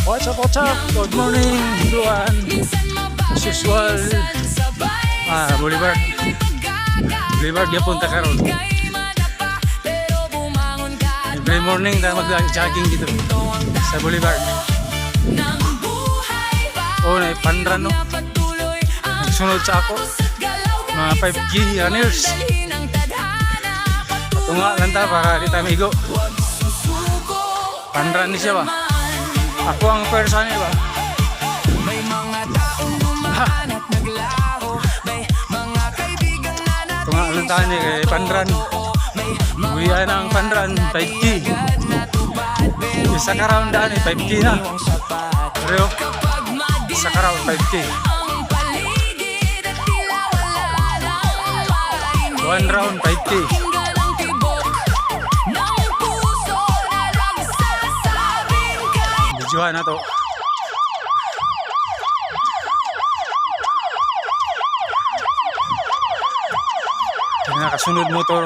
What's up? Good morning, everyone. As usual, Boulevard. Boulevard, punta karon. Every morning tayo mag-jogging dito sa Boulevard. Oh, na pandran no. Sunod sa ako. Mga 5G runners. Tunga lang ta para di tayo maigo. Pandran ni siya ba? Ako ang person niya ba? May mga taong dumaan at naglaho. May mga kaibigan na natin. Tunga lang tayo ni kay Pandran. Buwian ang Pandran, 5G. Isa ka round daan eh, 5G na. Pero, isa ka round, 5G. 1 round, 5K. Videohan na to. Nakasunod motor.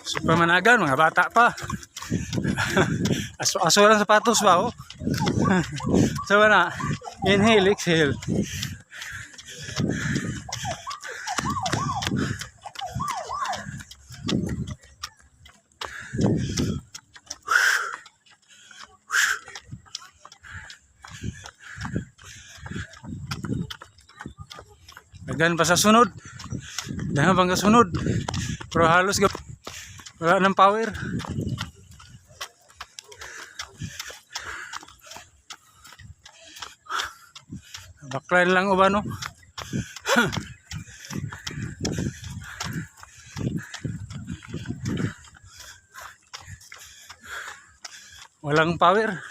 Super managan, mga bata pa. Aso lang sapatos ba oh? So na, inhale, exhale. Dagan pa sa sunod. Dagan pa sa sunod. Pero halos wala ng power. Backline lang o ba no? Walang power.